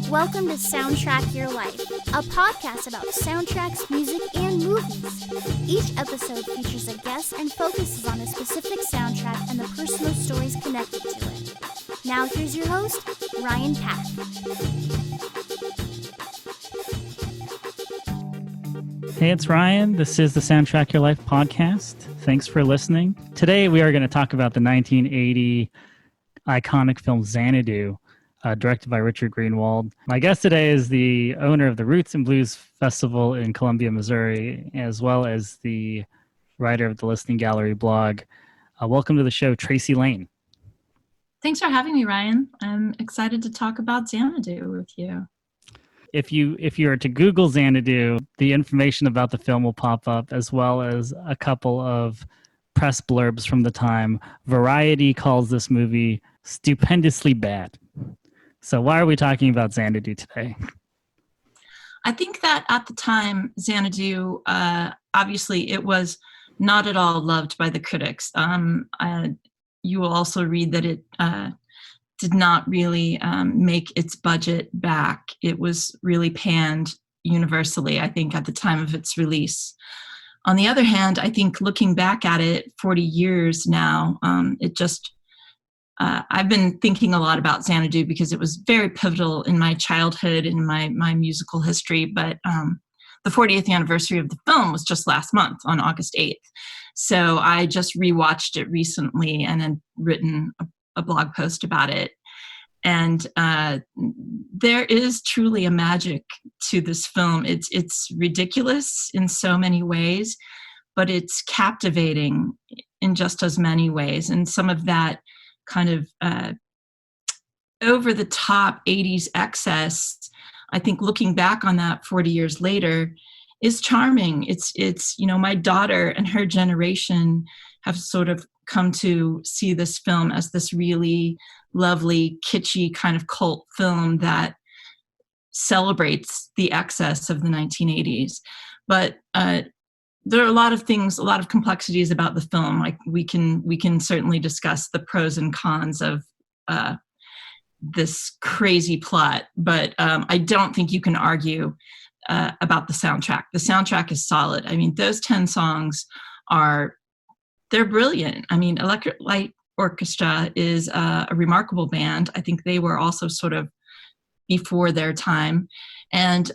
Welcome to Soundtrack Your Life, a podcast about soundtracks, music, and movies. Each episode features a guest and focuses on a specific soundtrack and the personal stories connected to it. Now here's your host, Ryan Pack. Hey, it's Ryan. This is the Soundtrack Your Life podcast. Thanks for listening. Today we are going to talk about the 1980 iconic film Xanadu, directed by Richard Greenwald. My guest today is the owner of the Roots and Blues Festival in Columbia, Missouri, as well as the writer of the Listening Gallery blog. Welcome to the show, Tracy Lane. Thanks for having me, Ryan. I'm excited to talk about Xanadu with you. If you are to Google Xanadu, the information about the film will pop up, as well as a couple of press blurbs from the time. Variety calls this movie stupendously bad. So why are we talking about Xanadu today? I think that at the time, Xanadu, obviously it was not at all loved by the critics. You will also read that it did not really make its budget back. It was really panned universally, I think, at the time of its release. On the other hand, I think looking back at it 40 years now, I've been thinking a lot about Xanadu because it was very pivotal in my childhood and my musical history. But the 40th anniversary of the film was just last month on August 8th. So I just rewatched it recently and then written a blog post about it. And there is truly a magic to this film. It's ridiculous in so many ways, but it's captivating in just as many ways. And some of that kind of over-the-top 80s excess, I think looking back on that 40 years later, is charming. It's my daughter and her generation have sort of come to see this film as this really lovely, kitschy kind of cult film that celebrates the excess of the 1980s. But there are a lot of things, a lot of complexities about the film. Like we can certainly discuss the pros and cons of this crazy plot, but I don't think you can argue about the soundtrack. The soundtrack is solid. I mean, those 10 songs they're brilliant. I mean, Electric Light Orchestra is a remarkable band. I think they were also sort of before their time. And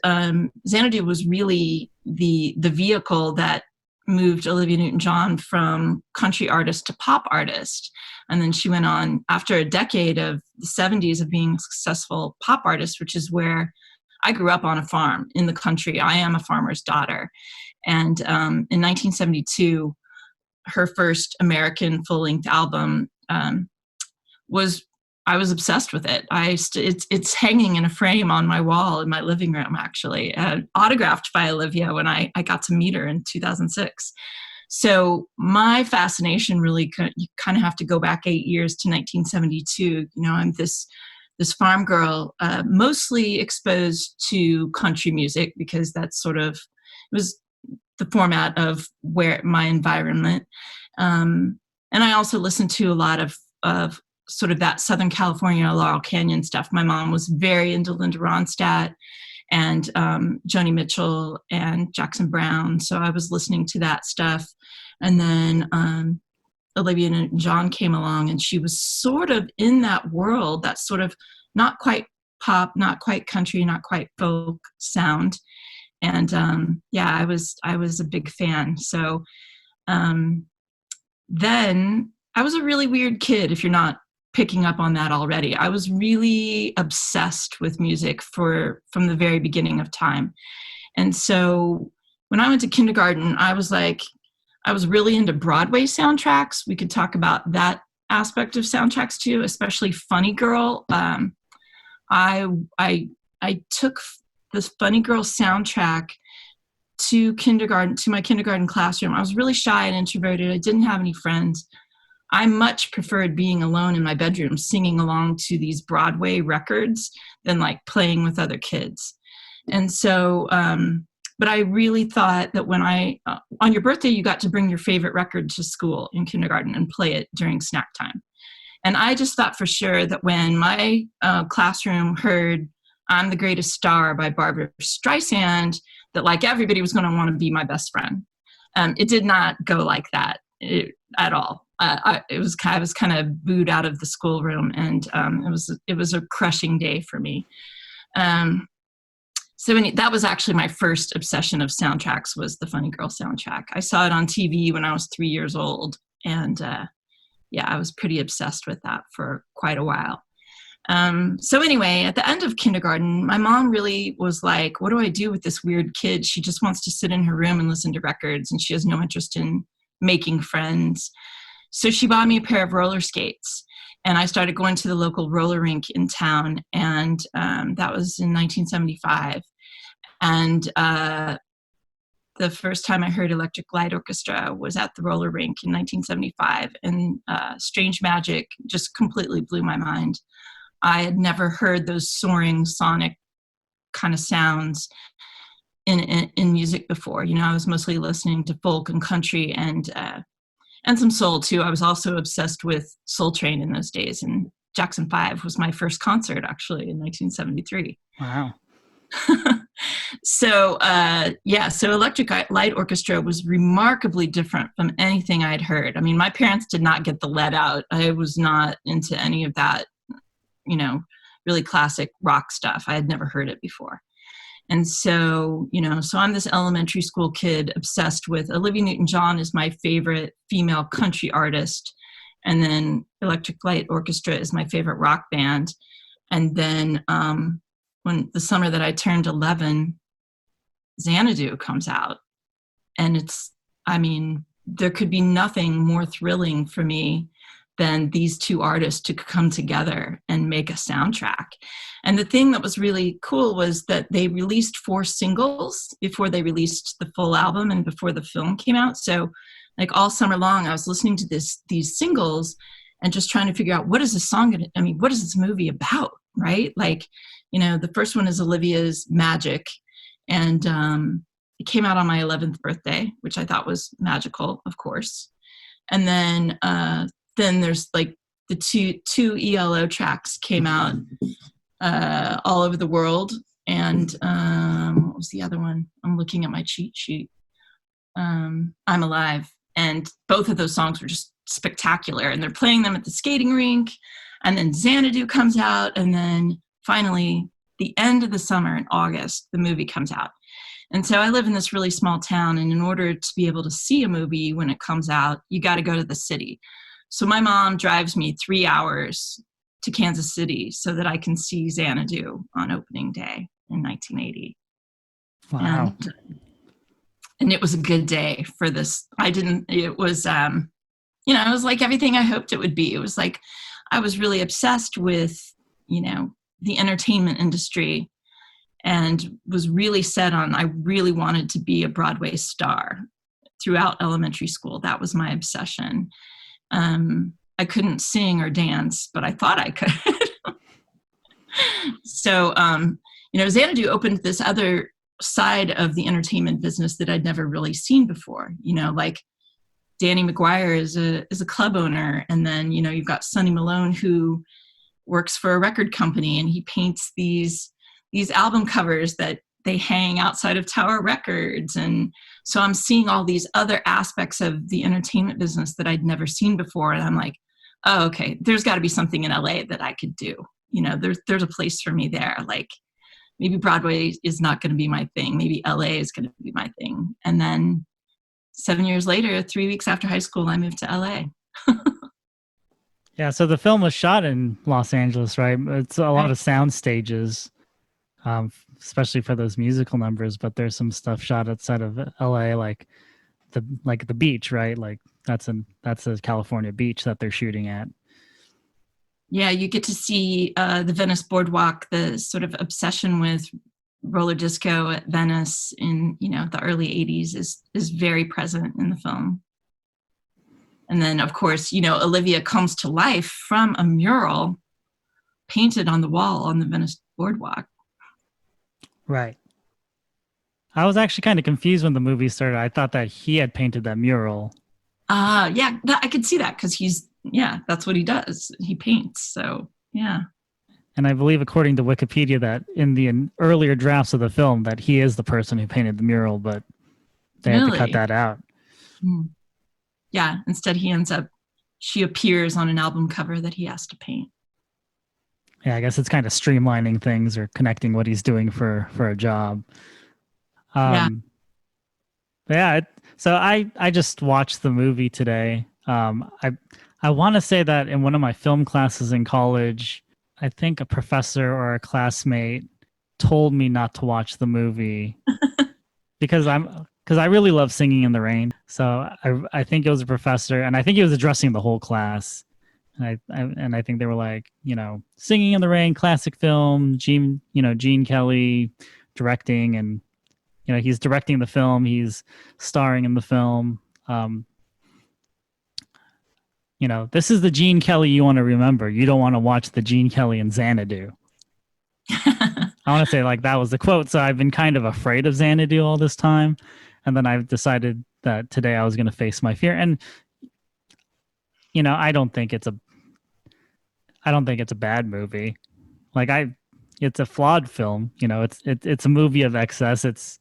Xanadu was really the vehicle that moved Olivia Newton-John from country artist to pop artist. And then she went on after a decade of the 70s of being a successful pop artist, which is where I grew up on a farm in the country. I am a farmer's daughter. And in 1972, her first American full-length album I was obsessed with it. It's hanging in a frame on my wall in my living room, actually, autographed by Olivia when I got to meet her in 2006. So my fascination really, you kind of have to go back 8 years to 1972. I'm this farm girl, mostly exposed to country music because that's it was the format of where my environment. And I also listened to a lot of sort of that Southern California, Laurel Canyon stuff. My mom was very into Linda Ronstadt and Joni Mitchell and Jackson Browne. So I was listening to that stuff. And then Olivia Newton-John came along and she was sort of in that world, that sort of not quite pop, not quite country, not quite folk sound. And I was a big fan. So then I was a really weird kid, if you're not picking up on that already. I was really obsessed with music from the very beginning of time. And so when I went to kindergarten, I was really into Broadway soundtracks. We could talk about that aspect of soundtracks too, especially Funny Girl. I took this Funny Girl soundtrack to my kindergarten classroom. I was really shy and introverted. I didn't have any friends. I much preferred being alone in my bedroom, singing along to these Broadway records than like playing with other kids. And so But I really thought that when on your birthday, you got to bring your favorite record to school in kindergarten and play it during snack time. And I just thought for sure that when my classroom heard I'm the Greatest Star by Barbara Streisand, that like everybody was going to want to be my best friend. It did not go like that at all. I was kind of booed out of the schoolroom, and it was a crushing day for me. That was actually my first obsession of soundtracks, was the Funny Girl soundtrack. I saw it on TV when I was 3 years old, and I was pretty obsessed with that for quite a while. So anyway, at the end of kindergarten, my mom really was like, what do I do with this weird kid? She just wants to sit in her room and listen to records, and she has no interest in making friends. So she bought me a pair of roller skates, and I started going to the local roller rink in town, and that was in 1975. And the first time I heard Electric Light Orchestra was at the roller rink in 1975, and Strange Magic just completely blew my mind. I had never heard those soaring sonic kind of sounds in music before. You know, I was mostly listening to folk and country and some soul too. I was also obsessed with Soul Train in those days, and Jackson 5 was my first concert actually in 1973. Wow. So Electric Light Orchestra was remarkably different from anything I'd heard. I mean, my parents did not get the lead out. I was not into any of that, you know, really classic rock stuff. I had never heard it before. And so, so I'm this elementary school kid obsessed with Olivia Newton-John is my favorite female country artist. And then Electric Light Orchestra is my favorite rock band. And then when the summer that I turned 11, Xanadu comes out. And there could be nothing more thrilling for me than these two artists to come together and make a soundtrack. And the thing that was really cool was that they released 4 singles before they released the full album and before the film came out. So like all summer long, I was listening to these singles and just trying to figure out what is this movie about, right? Like, the first one is Olivia's Magic. And it came out on my 11th birthday, which I thought was magical, of course. And then there's like the two ELO tracks came out all over the world. And what was the other one? I'm looking at my cheat sheet. I'm Alive. And both of those songs were just spectacular. And they're playing them at the skating rink. And then Xanadu comes out. And then finally, the end of the summer in August, the movie comes out. And so I live in this really small town. And in order to be able to see a movie when it comes out, you got to go to the city. So my mom drives me 3 hours to Kansas City so that I can see Xanadu on opening day in 1980. Wow. And it was a good day for this. It was like everything I hoped it would be. It was like, I was really obsessed with, the entertainment industry and was really set on, I really wanted to be a Broadway star throughout elementary school. That was my obsession. I couldn't sing or dance, but I thought I could. So, Xanadu opened this other side of the entertainment business that I'd never really seen before. Like Danny McGuire is a club owner. And then, you've got Sonny Malone, who works for a record company, and he paints these album covers that they hang outside of Tower Records. And so I'm seeing all these other aspects of the entertainment business that I'd never seen before. And I'm like, oh, okay, there's got to be something in LA that I could do. There's a place for me there. Like maybe Broadway is not going to be my thing. Maybe LA is going to be my thing. And then 7 years later, 3 weeks after high school, I moved to LA. Yeah. So the film was shot in Los Angeles, right? It's a lot of sound stages. Especially for those musical numbers, but there's some stuff shot outside of LA, like the beach, right? Like that's a California beach that they're shooting at. Yeah, you get to see the Venice Boardwalk, the sort of obsession with roller disco at Venice in the early 80s is very present in the film. And then of course, Olivia comes to life from a mural painted on the wall on the Venice Boardwalk. Right. I was actually kind of confused when the movie started. I thought that he had painted that mural. Yeah, I could see that because that's what he does. He paints. So yeah. And I believe, according to Wikipedia, that in the earlier drafts of the film, that he is the person who painted the mural, but they had to cut Really? that out. Yeah. Instead, she appears on an album cover that he has to paint. Yeah, I guess it's kind of streamlining things or connecting what he's doing for a job. Yeah. Yeah. So I just watched the movie today. I want to say that in one of my film classes in college, I think a professor or a classmate told me not to watch the movie because I really love Singing in the Rain. So I think it was a professor, and I think he was addressing the whole class. And I think they were like, Singing in the Rain, classic film, Gene Kelly directing, and he's directing the film, he's starring in the film. This is the Gene Kelly you want to remember. You don't want to watch the Gene Kelly in Xanadu. I want to say like that was the quote. So I've been kind of afraid of Xanadu all this time, and then I've decided that today I was going to face my fear. And I don't think it's a bad movie. Like it's a flawed film. It's a movie of excess. It's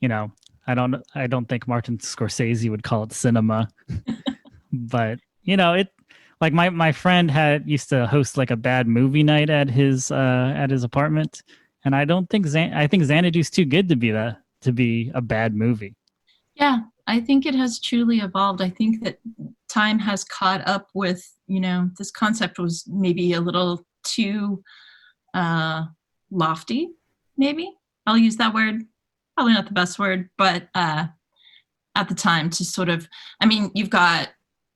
I don't think Martin Scorsese would call it cinema, but it like my friend used to host like a bad movie night at his apartment, and I don't think I think Xanadu's too good to be a bad movie. Yeah, I think it has truly evolved. I think that time has caught up with, this concept was maybe a little too lofty, maybe. I'll use that word. Probably not the best word, but at the time to sort of,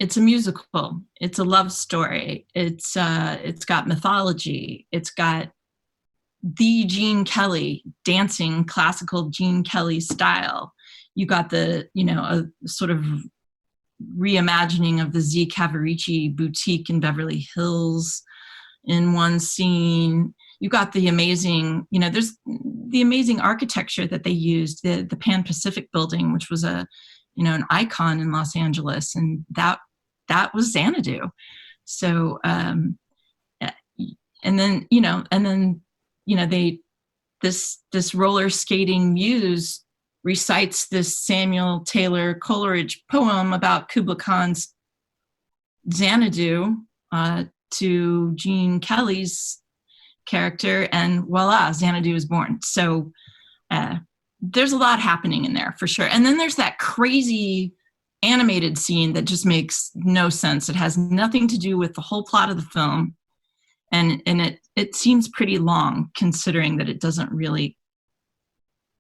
it's a musical, it's a love story, it's got mythology, it's got the Gene Kelly dancing classical Gene Kelly style. You got a sort of reimagining of the Z Cavaricci boutique in Beverly Hills in one scene. You got the amazing, there's the amazing architecture that they used, the Pan Pacific building, which was an icon in Los Angeles, and that was Xanadu. So, and then this roller skating muse recites this Samuel Taylor Coleridge poem about Kubla Khan's Xanadu to Gene Kelly's character, and voila, Xanadu is born. So there's a lot happening in there for sure. And then there's that crazy animated scene that just makes no sense. It has nothing to do with the whole plot of the film, and it seems pretty long considering that it doesn't really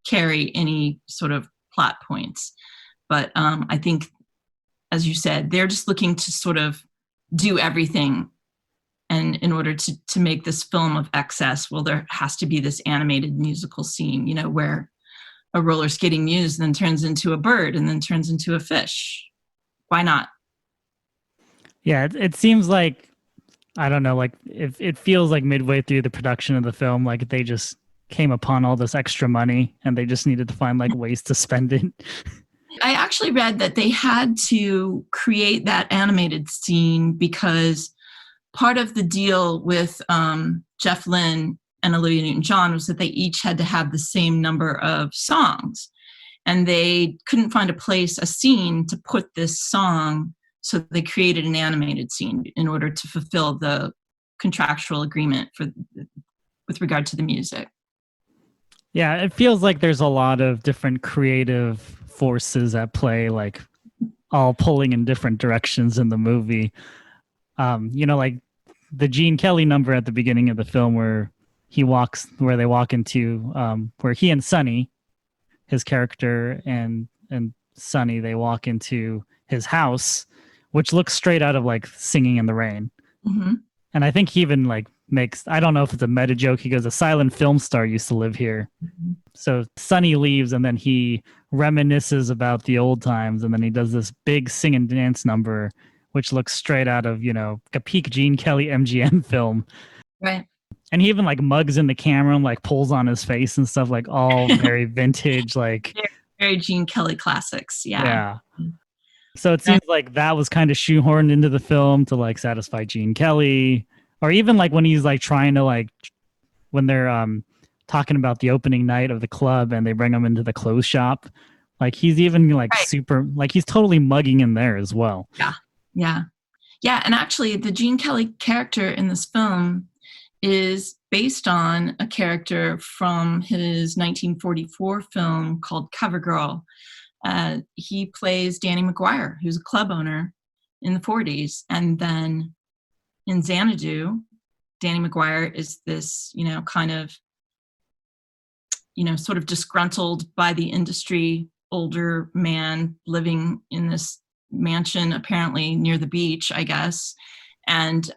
carry any sort of plot points. But I think, as you said, they're just looking to sort of do everything, and in order to make this film of excess, well, there has to be this animated musical scene, where a roller skating muse then turns into a bird and then turns into a fish. Why not? Yeah, it seems like, I don't know, like if it feels like midway through the production of the film, like they just came upon all this extra money and they just needed to find like ways to spend it. I actually read that they had to create that animated scene because part of the deal with Jeff Lynne and Olivia Newton-John was that they each had to have the same number of songs, and they couldn't find a scene to put this song, so they created an animated scene in order to fulfill the contractual agreement with regard to the music. Yeah, it feels like there's a lot of different creative forces at play, like all pulling in different directions in the movie. Like the Gene Kelly number at the beginning of the film where they walk into where he and Sonny, his character, and Sonny, they walk into his house, which looks straight out of like Singing in the Rain. Mm-hmm. And I think he even like I don't know if it's a meta joke. He goes, a silent film star used to live here. Mm-hmm. So Sonny leaves and then he reminisces about the old times. And then he does this big sing and dance number, which looks straight out of, a peak Gene Kelly MGM film. Right. And he even like mugs in the camera and like pulls on his face and stuff, like all very vintage, like very, very Gene Kelly classics. yeah. So it seems like that was kind of shoehorned into the film to like satisfy Gene Kelly, or even like when he's like trying to like when they're talking about the opening night of the club and they bring him into the clothes shop, like he's even like super like he's totally mugging in there as well. Yeah. And actually, the Gene Kelly character in this film is based on a character from his 1944 film called Covergirl. He plays Danny McGuire, who's a club owner in the 40s. And then in Xanadu, Danny McGuire is this, kind of, sort of disgruntled by the industry older man living in this mansion, apparently near the beach, I guess. And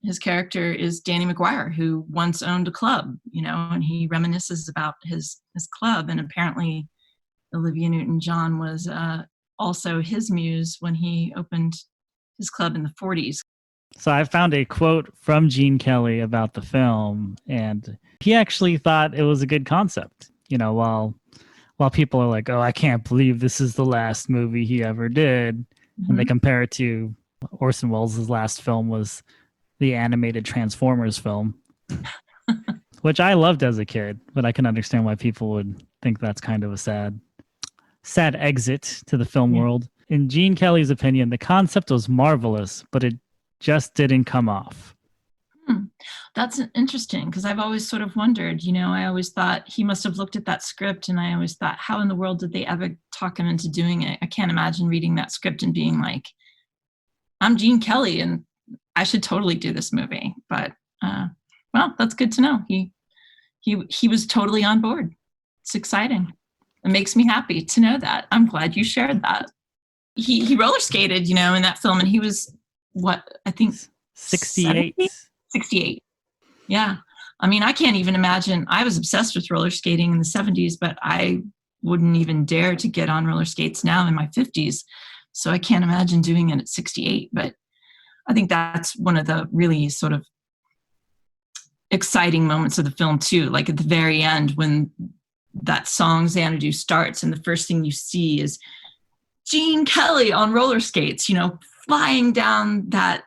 his character is Danny McGuire, who once owned a club, and he reminisces about his club. And apparently Olivia Newton-John was also his muse when he opened his club in the 40s. So I found a quote from Gene Kelly about the film, and he actually thought it was a good concept. While people are like, "Oh, I can't believe this is the last movie he ever did," and they compare it to Orson Welles' last film was the animated Transformers film, which I loved as a kid, but I can understand why people would think that's kind of a sad exit to the film world. In Gene Kelly's opinion, the concept was marvelous, but it just didn't come off. That's interesting, because I've always sort of wondered, I always thought he must have looked at that script, and I always thought, how in the world did they ever talk him into doing it? I can't imagine reading that script and being like, I'm Gene Kelly and I should totally do this movie. But well, that's good to know. He was totally on board. It's exciting. It makes me happy to know that. I'm glad you shared that. He roller skated, in that film, and he was what, I think 68. 68. Yeah. I mean, I can't even imagine. I was obsessed with roller skating in the 70s, but I wouldn't even dare to get on roller skates now in my 50s. So I can't imagine doing it at 68. But I think that's one of the really sort of exciting moments of the film too. Like at the very end, when that song Xanadu starts and the first thing you see is Gene Kelly on roller skates, flying down that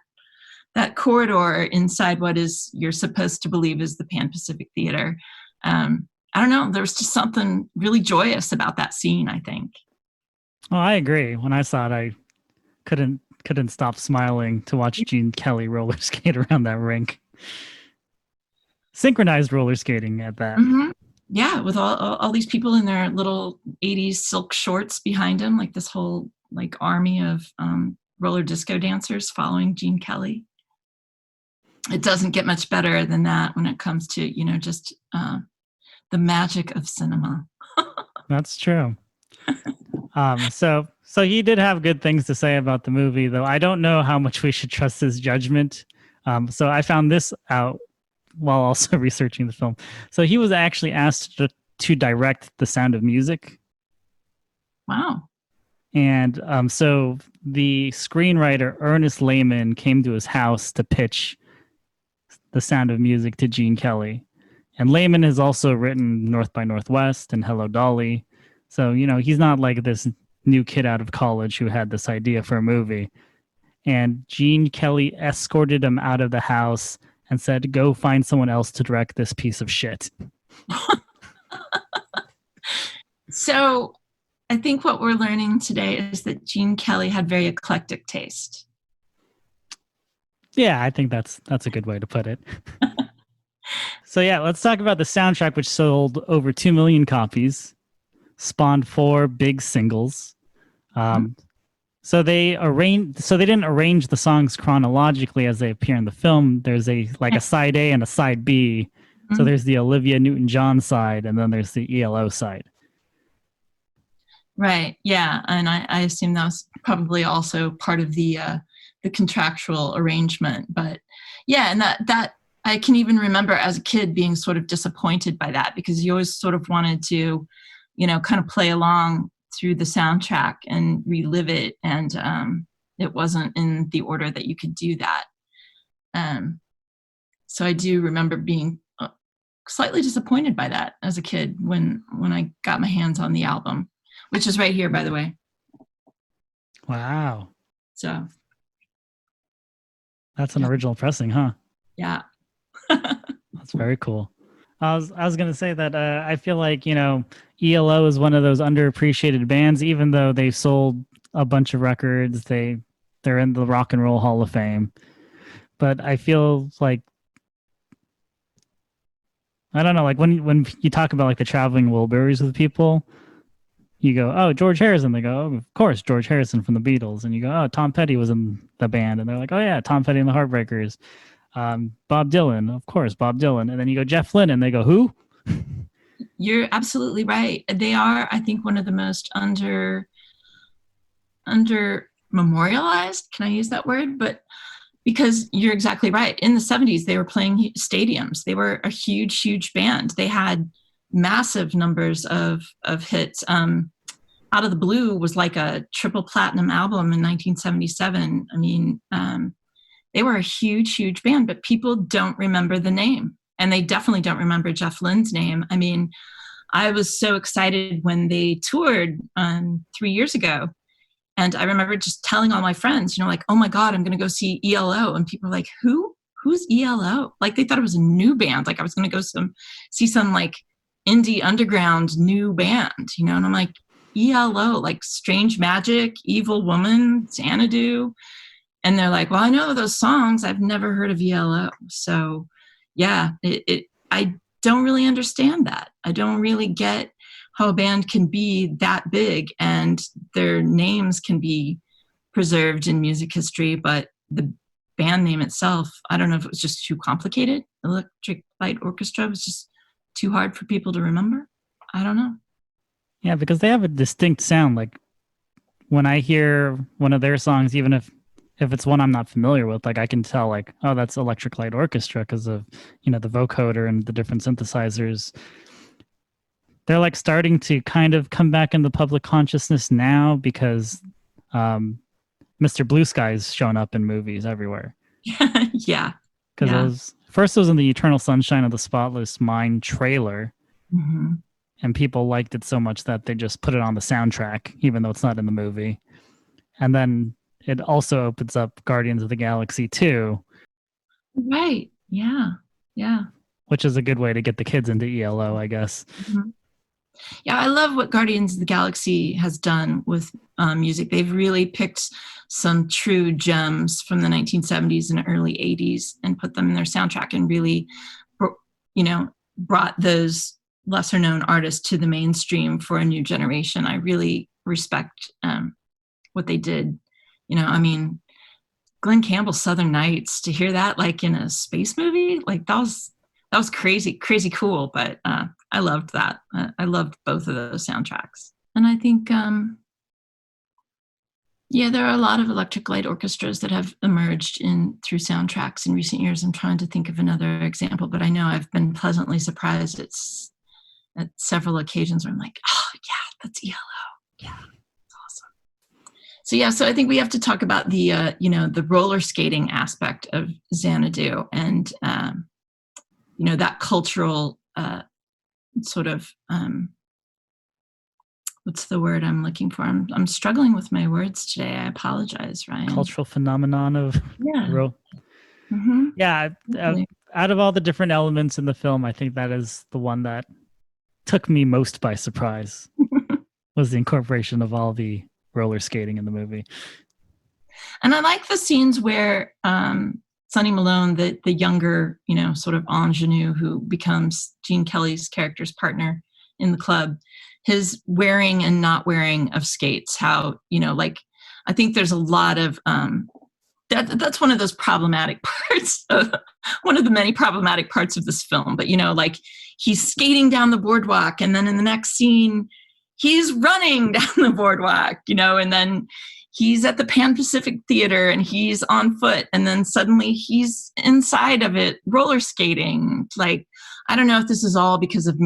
corridor inside what is you're supposed to believe is the Pan Pacific Theater. I don't know. There was just something really joyous about that scene, I think. Oh, I agree. When I saw it, I couldn't stop smiling to watch Gene Kelly roller skate around that rink. Synchronized roller skating at that. Mm-hmm. Yeah, with all these people in their little 80s silk shorts behind him, like this whole like army of roller disco dancers following Gene Kelly. It doesn't get much better than that when it comes to, just the magic of cinema. That's true. So he did have good things to say about the movie, though I don't know how much we should trust his judgment. So I found this out while also researching the film. So he was actually asked to direct The Sound of Music. Wow. And so the screenwriter Ernest Lehman came to his house to pitch The Sound of Music to Gene Kelly. And Lehman has also written North by Northwest and Hello, Dolly. So, he's not like this new kid out of college who had this idea for a movie. And Gene Kelly escorted him out of the house and said, go find someone else to direct this piece of shit. So I think what we're learning today is that Gene Kelly had very eclectic taste. Yeah, I think that's a good way to put it. So yeah, let's talk about the soundtrack, which sold over 2 million copies, spawned 4 big singles. So they didn't arrange the songs chronologically as they appear in the film. There's a side A and a side B. So there's the Olivia Newton-John side, and then there's the ELO side. Right. Yeah, and I assume that was probably also part of the contractual arrangement. But yeah, and that I can even remember as a kid being sort of disappointed by that, because you always sort of wanted to, kind of play along through the soundtrack and relive it, and it wasn't in the order that you could do that. So I do remember being slightly disappointed by that as a kid when I got my hands on the album, which is right here, by the way. Wow. So That's an original pressing, huh? yeah. That's very cool. I was gonna say that I feel like, you know, ELO is one of those underappreciated bands, even though they sold a bunch of records. They're in the Rock and Roll Hall of Fame. But I feel like, I don't know, like when you talk about like the traveling Wilburys with people, you go, oh, George Harrison. They go, oh, of course, George Harrison from the Beatles. And you go, oh, Tom Petty was in the band. And they're like, oh yeah, Tom Petty and the Heartbreakers. Bob Dylan, of course, Bob Dylan. And then you go Jeff Lynne, and they go, who? You're absolutely right. They are, I think, one of the most under memorialized. Can I use that word? But because you're exactly right. In the 70s, they were playing stadiums. They were a huge, huge band. They had massive numbers of hits. Out of the Blue was like a triple platinum album in 1977. I mean, they were a huge, huge band, but people don't remember the name. And they definitely don't remember Jeff Lynne's name. I mean, I was so excited when they toured 3 years ago. And I remember just telling all my friends, you know, like, oh my God, I'm going to go see ELO. And people were like, who? Who's ELO? Like they thought it was a new band. Like I was going to go see some like indie underground new band, you know? And I'm like, ELO, like Strange Magic, Evil Woman, Xanadu. And they're like, well, I know those songs. I've never heard of ELO. So yeah, I don't really understand that. I don't really get how a band can be that big and their names can be preserved in music history, but the band name itself, I don't know if it was just too complicated. Electric Light Orchestra was just too hard for people to remember. I don't know. Yeah, because they have a distinct sound. Like when I hear one of their songs, even if it's one I'm not familiar with, like I can tell like, oh, that's Electric Light Orchestra because of, you know, the vocoder and the different synthesizers. They're like starting to kind of come back in the public consciousness now because Mr. Blue Sky's shown up in movies everywhere. Yeah. Because it was in the Eternal Sunshine of the Spotless Mind trailer. Mm-hmm. And people liked it so much that they just put it on the soundtrack, even though it's not in the movie. And then it also opens up Guardians of the Galaxy 2. Right. Yeah. Yeah. Which is a good way to get the kids into ELO, I guess. Mm-hmm. Yeah, I love what Guardians of the Galaxy has done with music. They've really picked some true gems from the 1970s and early 80s and put them in their soundtrack and really, you know, brought those lesser known artists to the mainstream for a new generation. I really respect what they did. You know, I mean, Glenn Campbell's Southern Nights, to hear that like in a space movie, like that was crazy, crazy cool. But I loved that. I loved both of those soundtracks. And I think, there are a lot of electric light orchestras that have emerged through soundtracks in recent years. I'm trying to think of another example, but I know I've been pleasantly surprised at several occasions where I'm like, oh yeah, that's ELO. Yeah, it's awesome. So I think we have to talk about the the roller skating aspect of Xanadu and that cultural sort of what's the word I'm looking for? I'm struggling with my words today. I apologize, Ryan. Cultural phenomenon of Mm-hmm. Out of all the different elements in the film, I think that is the one that took me most by surprise. Was the incorporation of all the roller skating in the movie. And I like the scenes where Sonny Malone, the younger, sort of ingenue who becomes Gene Kelly's character's partner in the club, his wearing and not wearing of skates, how, I think there's a lot of, that's one of those problematic parts of one of the many problematic parts of this film. But, he's skating down the boardwalk and then in the next scene, he's running down the boardwalk, and then he's at the Pan Pacific Theater and he's on foot and then suddenly he's inside of it roller skating. Like, I don't know if this is all because of,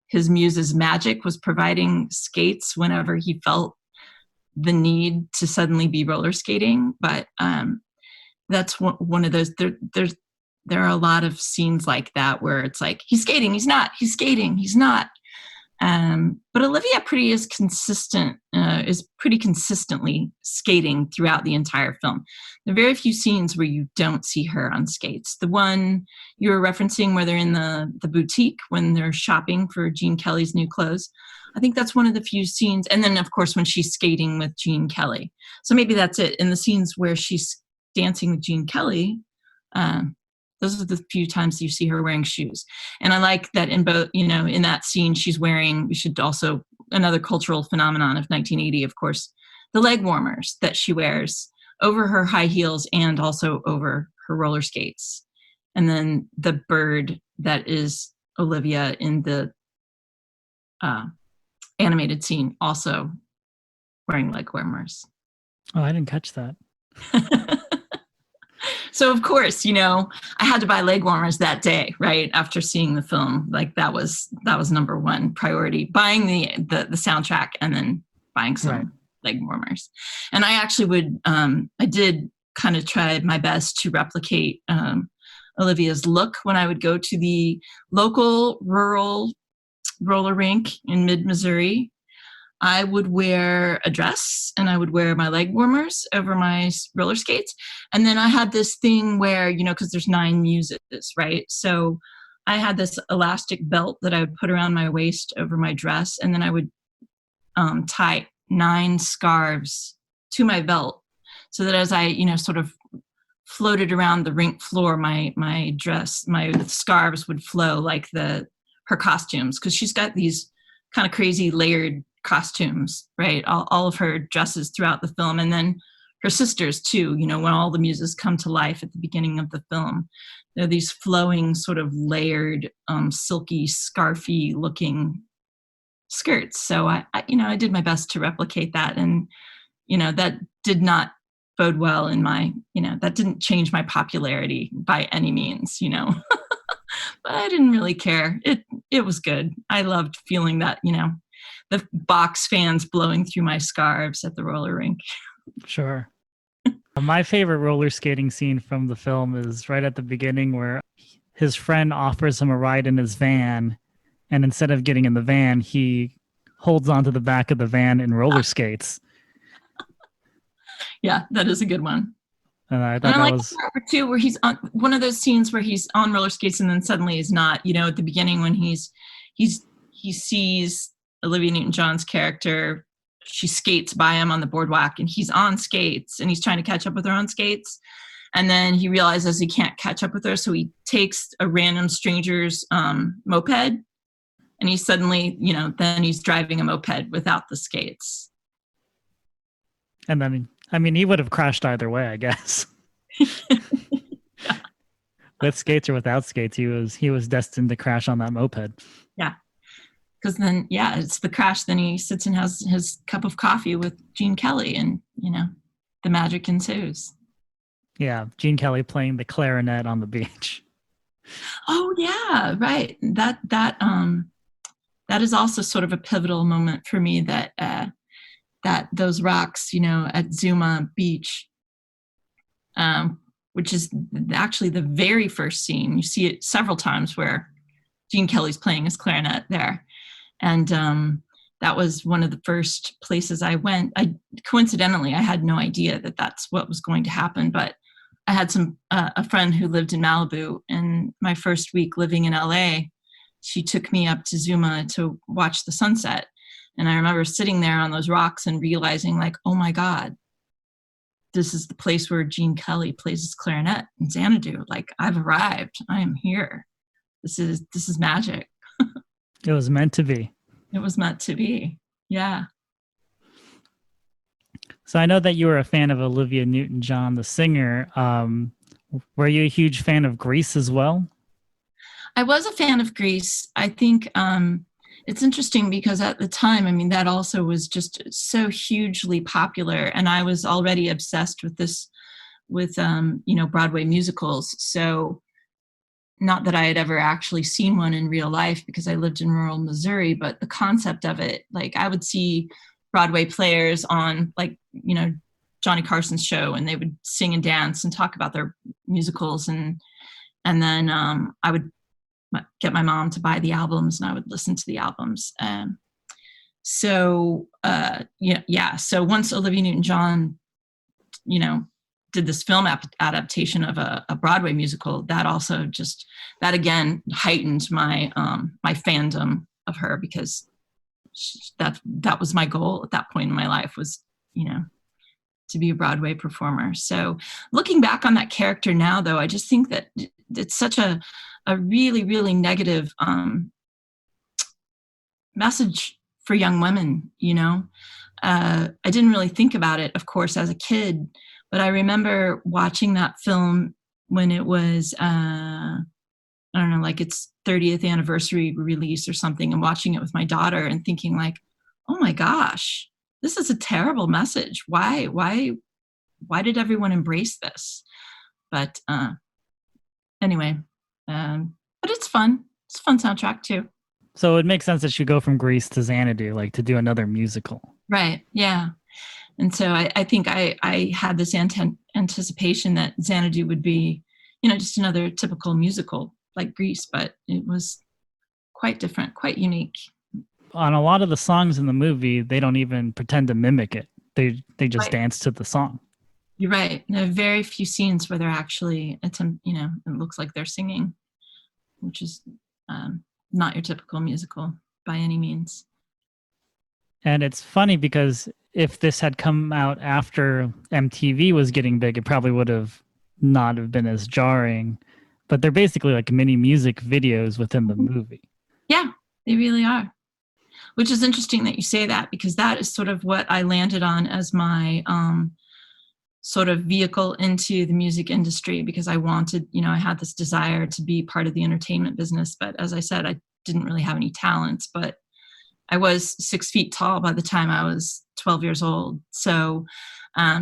his muse's magic was providing skates whenever he felt the need to suddenly be roller skating. But that's one of those, there are a lot of scenes like that where it's like, he's skating, he's not, he's skating, he's not. But Olivia is pretty consistently skating throughout the entire film. There are very few scenes where you don't see her on skates. The one you were referencing where they're in the boutique when they're shopping for Gene Kelly's new clothes, I think that's one of the few scenes. And then, of course, when she's skating with Gene Kelly. So maybe that's it. In the scenes where she's dancing with Gene Kelly, those are the few times you see her wearing shoes. And I like that in both, in that scene, she's wearing, we should also, another cultural phenomenon of 1980, of course, the leg warmers that she wears over her high heels and also over her roller skates. And then the bird that is Olivia in the animated scene also wearing leg warmers. Oh, I didn't catch that. So of course, I had to buy leg warmers that day, right after seeing the film. Like that was number one priority: buying the soundtrack and then buying some leg warmers. And I actually I did kind of try my best to replicate Olivia's look when I would go to the local rural roller rink in mid-Missouri. I would wear a dress and I would wear my leg warmers over my roller skates. And then I had this thing where, because there's 9 muses, right? So I had this elastic belt that I would put around my waist over my dress. And then I would tie 9 scarves to my belt so that as I, sort of floated around the rink floor, my scarves would flow like her costumes. Cause she's got these kind of crazy layered costumes, right? All of her dresses throughout the film, and then her sisters too. When all the muses come to life at the beginning of the film, there are these flowing, sort of layered, silky, scarfy looking skirts. So I did my best to replicate that, and that did not bode well in my, that didn't change my popularity by any means, but I didn't really care. It was good. I loved feeling that, the box fans blowing through my scarves at the roller rink. Sure. My favorite roller skating scene from the film is right at the beginning where his friend offers him a ride in his van, and instead of getting in the van, he holds onto the back of the van in roller skates. Yeah, that is a good one. And I thought that was part too, where he's on one of those scenes where he's on roller skates and then suddenly he's not. At the beginning when he sees Olivia Newton-John's character, she skates by him on the boardwalk, and he's on skates and he's trying to catch up with her on skates. And then he realizes he can't catch up with her, so he takes a random stranger's moped, and he suddenly, then he's driving a moped without the skates. And then, he would have crashed either way, I guess. Yeah. With skates or without skates, he was destined to crash on that moped. Yeah. Because then, it's the crash. Then he sits and has his cup of coffee with Gene Kelly, and, the magic ensues. Yeah, Gene Kelly playing the clarinet on the beach. Oh, yeah, right. That is also sort of a pivotal moment for me, that those rocks, at Zuma Beach, which is actually the very first scene. You see it several times where Gene Kelly's playing his clarinet there. And that was one of the first places I went. Coincidentally, I had no idea that that's what was going to happen, but I had a friend who lived in Malibu, and my first week living in LA, she took me up to Zuma to watch the sunset. And I remember sitting there on those rocks and realizing, like, oh my God, this is the place where Gene Kelly plays his clarinet in Xanadu. Like, I've arrived. I am here. This is magic. It was meant to be. It was meant to be. Yeah. So I know that you were a fan of Olivia Newton-John, the singer. Were you a huge fan of Grease as well? I was a fan of Grease. I think it's interesting because at the time, that also was just so hugely popular, and I was already obsessed with Broadway musicals. So not that I had ever actually seen one in real life because I lived in rural Missouri, but the concept of it, like I would see Broadway players on Johnny Carson's show, and they would sing and dance and talk about their musicals. And And then I would get my mom to buy the albums, and I would listen to the albums. So once Olivia Newton-John, did this film adaptation of a Broadway musical, that again heightened my my fandom of her, because that was my goal at that point in my life, was to be a Broadway performer. So looking back on that character now, though, I just think that it's such a really, really negative message for young women. I didn't really think about it, of course, as a kid, but I remember watching that film when it was, I don't know, like its 30th anniversary release or something, and watching it with my daughter and thinking like, oh my gosh, this is a terrible message. Why did everyone embrace this? But anyway, but it's fun. It's a fun soundtrack too. So it makes sense that you go from Grease to Xanadu, like to do another musical. Right. Yeah. And so I think I had this anticipation that Xanadu would be, just another typical musical like Grease, but it was quite different, quite unique. On a lot of the songs in the movie, they don't even pretend to mimic it. They just Right. dance to the song. You're right. There are very few scenes where they're actually it looks like they're singing, which is not your typical musical by any means. And it's funny because if this had come out after MTV was getting big, it probably would have not have been as jarring. But they're basically like mini music videos within the movie. Yeah, they really are. Which is interesting that you say that, because that is sort of what I landed on as my sort of vehicle into the music industry, because I wanted, I had this desire to be part of the entertainment business. But as I said, I didn't really have any talents, but I was 6 feet tall by the time I was 12 years old. So, by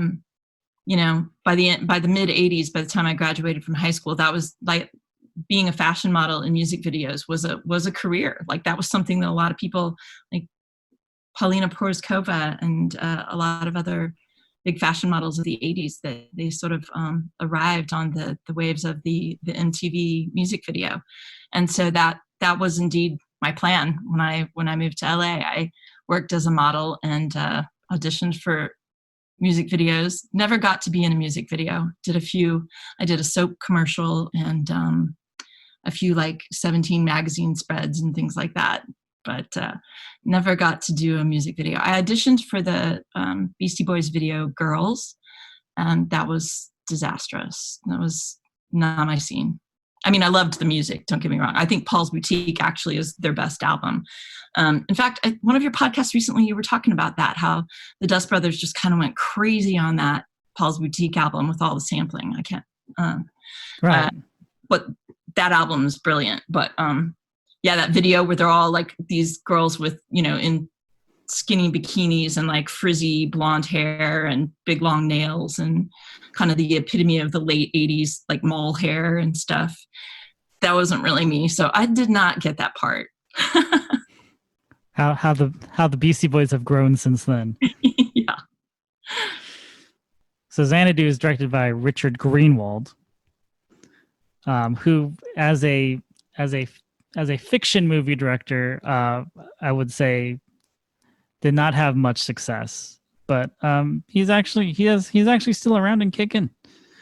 the mid 80s, by the time I graduated from high school, that was like being a fashion model in music videos was a career. Like that was something that a lot of people, like Paulina Porizkova and a lot of other big fashion models of the 80s, that they sort of arrived on the waves of the MTV music video. And so that was indeed my plan. When I moved to LA, I worked as a model and auditioned for music videos. Never got to be in a music video. I did a soap commercial and a few like 17 magazine spreads and things like that, but never got to do a music video. I auditioned for the Beastie Boys video Girls, and that was disastrous. That was not my scene. I mean, I loved the music, don't get me wrong. I think Paul's Boutique actually is their best album. In fact, one of your podcasts recently, you were talking about that, how the Dust Brothers just kind of went crazy on that Paul's Boutique album with all the sampling. I can't, Right. but that album is brilliant. But that video where they're all like these girls with, in skinny bikinis and like frizzy blonde hair and big long nails and kind of the epitome of the late 80s, like mall hair and stuff. That wasn't really me. So I did not get that part. How the Beastie Boys have grown since then. Yeah. So Xanadu is directed by Richard Greenwald, who as a fiction movie director, I would say did not have much success, but he's actually still around and kicking.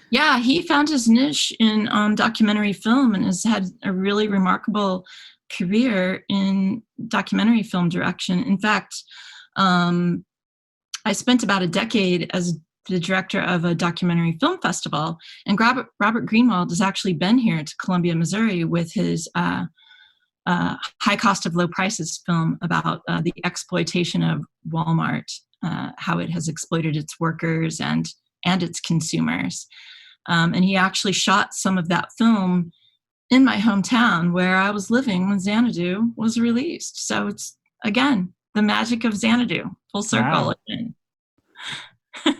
Yeah, he found his niche in documentary film and has had a really remarkable career in documentary film direction. In fact, I spent about a decade as the director of a documentary film festival, and Robert Greenwald has actually been here to Columbia, Missouri with his High Cost of Low Prices film about the exploitation of Walmart, how it has exploited its workers and its consumers. And he actually shot some of that film in my hometown where I was living when Xanadu was released. So it's, again, the magic of Xanadu, full circle. Wow.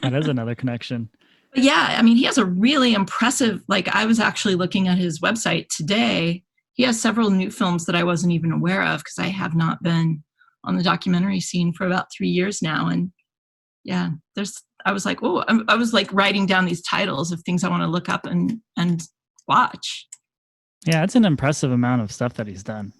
That is another connection. But yeah, I mean, he has a really impressive, like I was actually looking at his website today. He has several new films that I wasn't even aware of because I have not been on the documentary scene for about 3 years now. And yeah, I was like, oh, I was like writing down these titles of things I want to look up and watch. Yeah, it's an impressive amount of stuff that he's done.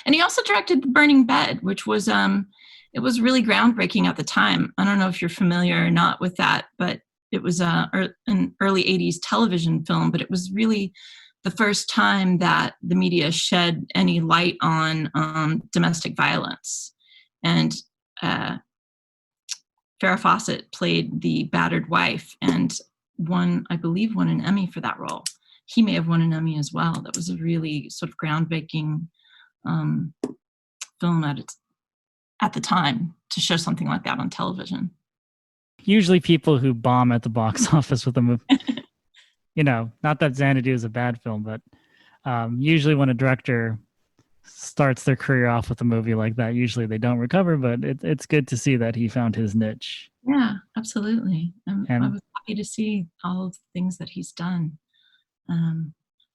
And he also directed The Burning Bed, which was it was really groundbreaking at the time. I don't know if you're familiar or not with that, but it was an early 80s television film, but it was really the first time that the media shed any light on domestic violence. And Farrah Fawcett played the battered wife and I believe, won an Emmy for that role. He may have won an Emmy as well. That was a really sort of groundbreaking film at the time to show something like that on television. Usually people who bomb at the box office with a movie, not that Xanadu is a bad film, but usually when a director starts their career off with a movie like that, usually they don't recover, but it's good to see that he found his niche. Yeah, absolutely. I was happy to see all of the things that he's done.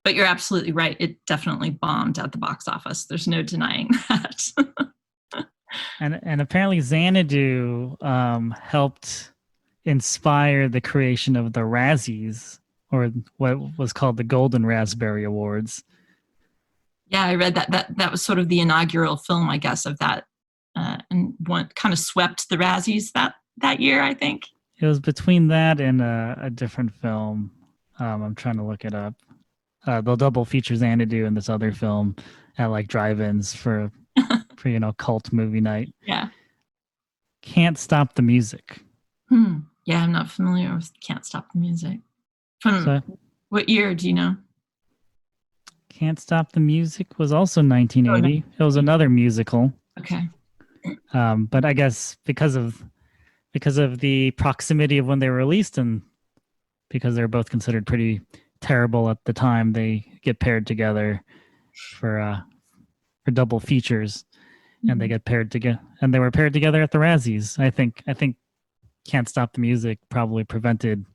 But you're absolutely right. It definitely bombed at the box office. There's no denying that. And apparently Xanadu helped inspire the creation of the Razzies, or what was called the Golden Raspberry Awards. Yeah, I read that was sort of the inaugural film, I guess, of that, and one kind of swept the Razzies that year, I think. It was between that and a different film. I'm trying to look it up. They'll double feature Xanadu and this other film at like drive-ins for cult movie night. Yeah. Can't Stop the Music. Yeah, I'm not familiar with Can't Stop the Music. From what year, do you know? Can't Stop the Music was also 1980. It was another musical. Okay. But I guess because of the proximity of when they were released and because they're both considered pretty terrible at the time, they get paired together for double features, and they get paired together, and they were paired together at the Razzies. I think Can't Stop the Music probably prevented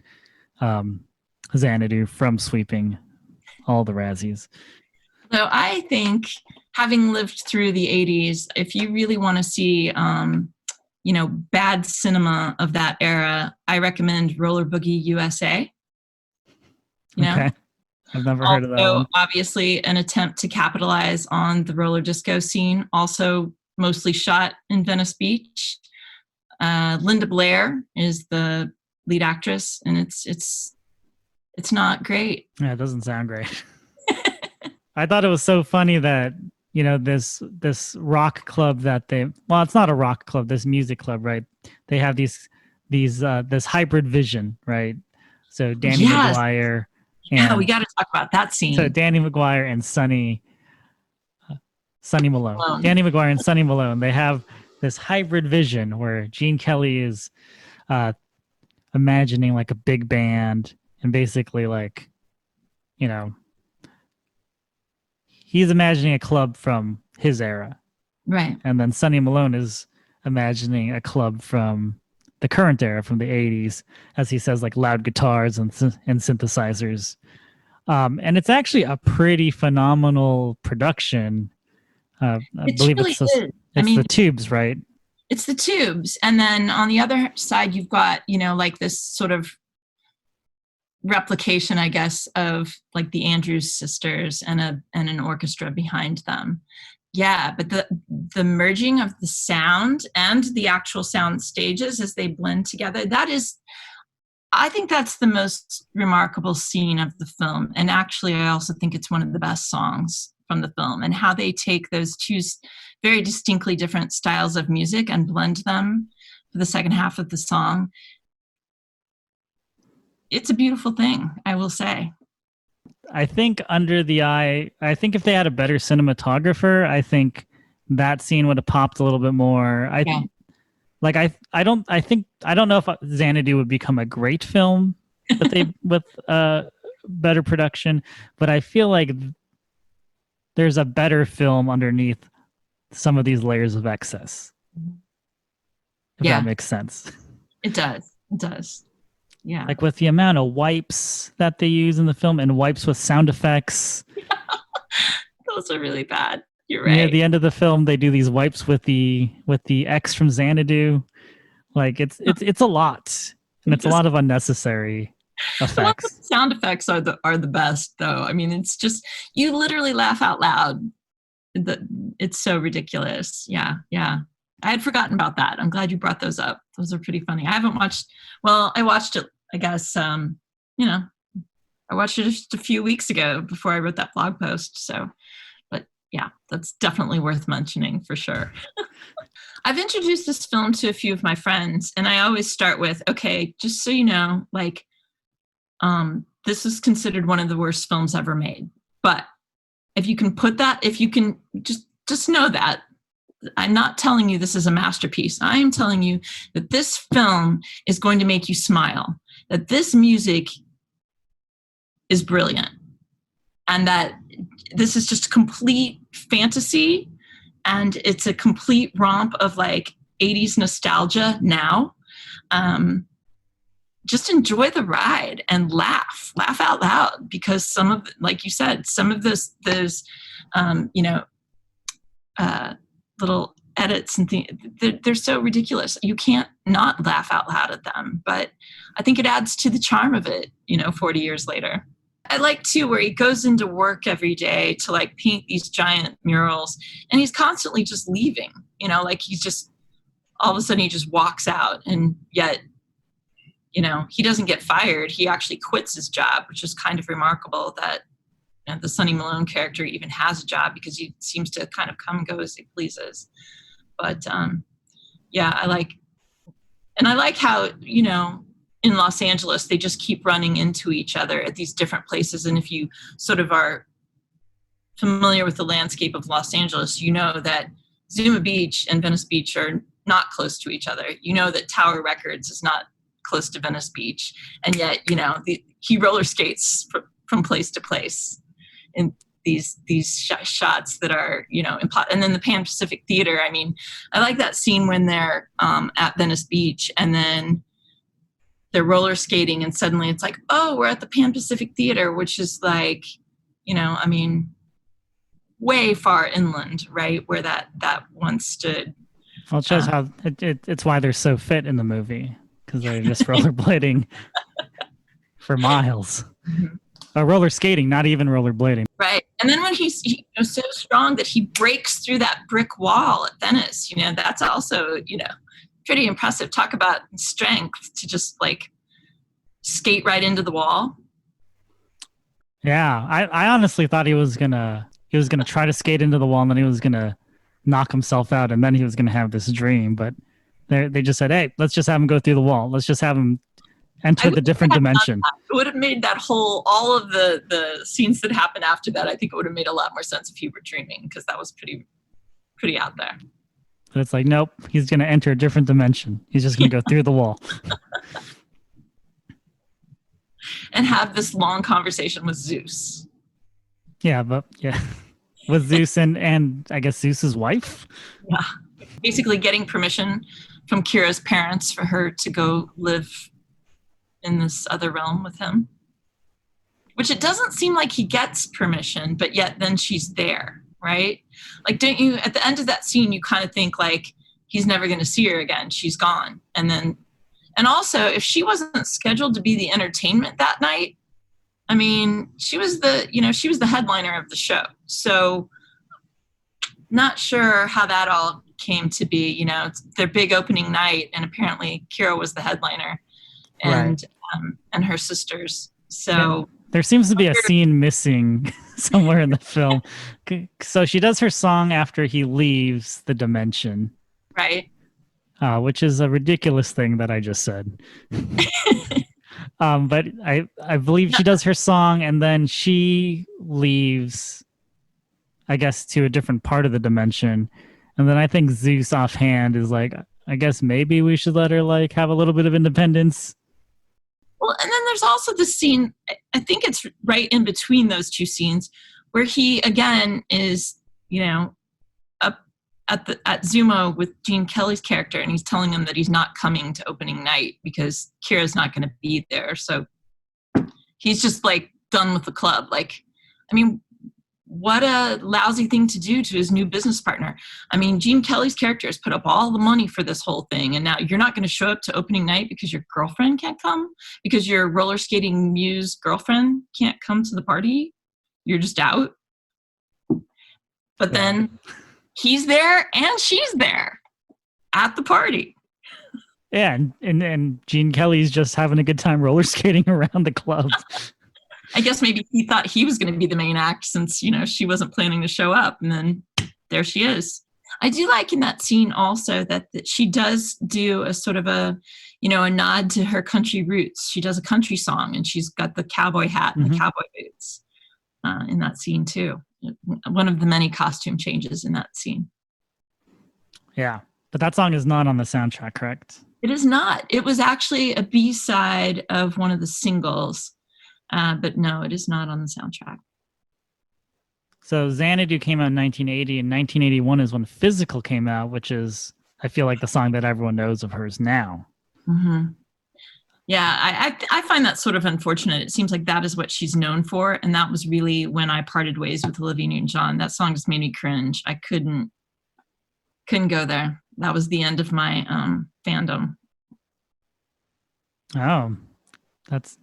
Xanadu from sweeping all the Razzies. So I think, having lived through the 80s, if you really want to see bad cinema of that era, I recommend Roller Boogie USA. Okay. I've never heard of that one. Obviously an attempt to capitalize on the roller disco scene, also mostly shot in Venice Beach. Linda Blair is the lead actress, and it's not great. Yeah, it doesn't sound great. I thought it was so funny that this rock club that it's not a rock club, this music club, right? They have this hybrid vision, right? So Danny McGuire. Yeah, we got to talk about that scene. So Danny McGuire and Sonny Malone. Danny McGuire and Sonny Malone. They have this hybrid vision where Gene Kelly is imagining like a big band, and basically he's imagining a club from his era. Right. And then Sonny Malone is imagining a club from the current era, from the 80s, as he says, like loud guitars and synthesizers. And it's actually a pretty phenomenal production. I believe really it's the Tubes, right? It's the Tubes. And then on the other side, you've got, like this sort of replication, I guess, of like the Andrews Sisters and an orchestra behind them. Yeah, but the merging of the sound and the actual sound stages as they blend together, I think that's the most remarkable scene of the film. And actually, I also think it's one of the best songs from the film, and how they take those two very distinctly different styles of music and blend them for the second half of the song. It's a beautiful thing, I will say. I think I think if they had a better cinematographer, I think that scene would have popped a little bit more. I don't know if Xanadu would become a great film with better production, but I feel like there's a better film underneath some of these layers of excess. If that makes sense. It does. Yeah. Like with the amount of wipes that they use in the film, and wipes with sound effects. Those are really bad. You're right. Near the end of the film, they do these wipes with the X from Xanadu. Like it's a lot, and it's a lot of unnecessary The ones with effects. the sound effects are the best, though. I mean, it's just you literally laugh out loud. It's so ridiculous. Yeah, yeah. I had forgotten about that. I'm glad you brought those up. Those are pretty funny. I haven't watched. Well, I watched it. I guess you know, I watched it just a few weeks ago before I wrote that blog post. So, but yeah, that's definitely worth mentioning for sure. I've introduced this film to a few of my friends, and I always start with, okay, just so you know, like, this is considered one of the worst films ever made. But if you can just know that I'm not telling you this is a masterpiece. I am telling you that this film is going to make you smile, that this music is brilliant, and that this is just complete fantasy, and it's a complete romp of like 80s nostalgia now. Just enjoy the ride and laugh out loud, because some of, like you said, some of those little edits and things, they're so ridiculous. You can't not laugh out loud at them, but I think it adds to the charm of it, 40 years later. I like too where he goes into work every day to like paint these giant murals, and he's constantly just leaving, like he's just, all of a sudden he just walks out, and yet, he doesn't get fired. He actually quits his job, which is kind of remarkable that the Sonny Malone character even has a job, because he seems to kind of come and go as he pleases. But yeah, I like how, in Los Angeles, they just keep running into each other at these different places. And if you sort of are familiar with the landscape of Los Angeles, you know that Zuma Beach and Venice Beach are not close to each other. You know that Tower Records is not close to Venice Beach. And yet, he roller skates from place to place in these shots that are, and then the Pan Pacific Theater. I mean, I like that scene when they're at Venice Beach, and then they're roller skating, and suddenly it's like, oh, we're at the Pan Pacific Theater, which is like, way far inland, right, where that once stood. Well, it shows how it's why they're so fit in the movie, because they're just rollerblading for miles. Mm-hmm. Roller skating, not even rollerblading. Right. And then when he's so strong that he breaks through that brick wall at Venice, that's also, pretty impressive. Talk about strength to just like skate right into the wall. Yeah. I honestly thought he was gonna try to skate into the wall, and then he was gonna knock himself out, and then he was gonna have this dream. But they just said, hey, let's just have him go through the wall. Let's just have him enter the different dimension. It would have made all of the scenes that happened after that, I think it would have made a lot more sense if he were dreaming, because that was pretty out there. But it's like, nope, he's going to enter a different dimension. He's just going to go through the wall. And have this long conversation with Zeus. Yeah, with Zeus and I guess Zeus's wife. Yeah. Basically getting permission from Kira's parents for her to go live in this other realm with him, which it doesn't seem like he gets permission, but yet then she's there, right? Like, don't you, at the end of that scene, you kind of think like he's never going to see her again. She's gone. And also, if she wasn't scheduled to be the entertainment that night, I mean, she was the headliner of the show. So not sure how that all came to be. It's their big opening night, and apparently Kira was the headliner. And right. And her sisters. So yeah. There seems to be a scene missing somewhere in the film. So she does her song after he leaves the dimension, right? Which is a ridiculous thing that I just said. But I believe she does her song, and then she leaves, I guess, to a different part of the dimension. And then I think Zeus offhand is like, I guess maybe we should let her like have a little bit of independence. Well, and then there's also the scene, I think it's right in between those two scenes, where he again is, up at Zuma with Gene Kelly's character, and he's telling him that he's not coming to opening night because Kira's not going to be there. So he's just like done with the club. Like, I mean, what a lousy thing to do to his new business partner. I mean, Gene Kelly's character has put up all the money for this whole thing, and now you're not going to show up to opening night because your girlfriend can't come, because your roller skating muse girlfriend can't come to the party. You're just out. But then he's there and she's there at the party. Yeah, and Gene Kelly's just having a good time roller skating around the club. I guess maybe he thought he was going to be the main act since, you know, she wasn't planning to show up. And then there she is. I do like in that scene also that she does do a sort of a, you know, a nod to her country roots. She does a country song and she's got the cowboy hat and the cowboy boots in that scene too. One of the many costume changes in that scene. Yeah, but that song is not on the soundtrack, correct? It is not. It was actually a B-side of one of the singles. But no, it is not on the soundtrack. So Xanadu came out in 1980, and 1981 is when Physical came out, which is, I feel like, the song that everyone knows of hers now. Mm-hmm. Yeah, I find that sort of unfortunate. It seems like that is what she's known for, and that was really when I parted ways with Olivia Newton-John. That song just made me cringe. I couldn't go there. That was the end of my fandom. Oh, that's...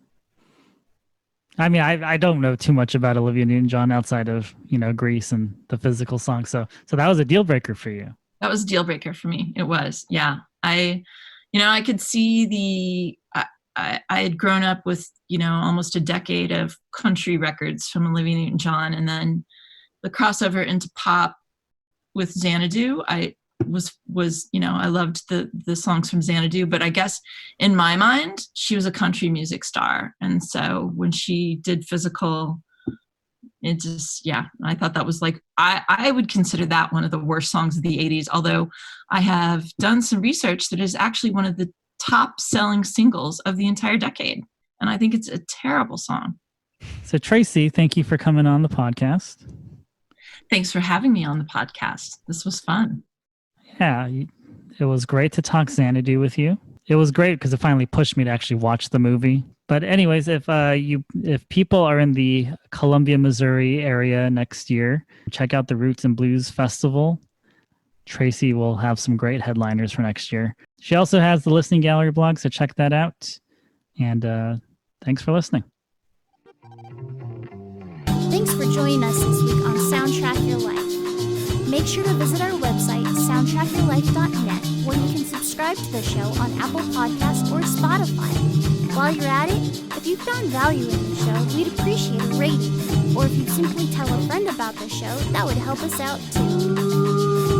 I mean, I don't know too much about Olivia Newton-John outside of, you know, Grease and the Physical song. So that was a deal breaker for you. That was a deal breaker for me. It was. Yeah. I could see I had grown up with, you know, almost a decade of country records from Olivia Newton-John, and then the crossover into pop with Xanadu. I was, you know, I loved the songs from Xanadu, but I guess in my mind, she was a country music star. And so when she did Physical, it just, yeah, I thought that was like, I would consider that one of the worst songs of the 80s, although I have done some research that is actually one of the top selling singles of the entire decade. And I think it's a terrible song. So Tracy, thank you for coming on the podcast. Thanks for having me on the podcast. This was fun. Yeah, it was great to talk Xanadu with you. It was great because it finally pushed me to actually watch the movie. But anyways, if people are in the Columbia, Missouri area next year, check out the Roots and Blues Festival. Tracy will have some great headliners for next year. She also has the Listening Gallery blog, so check that out. And thanks for listening. Thanks for joining us this week on Soundtrack Your Life. Make sure to visit our website, soundtrackyourlife.net, where you can subscribe to the show on Apple Podcasts or Spotify. While you're at it, if you found value in the show, we'd appreciate a rating. Or if you'd simply tell a friend about the show, that would help us out too.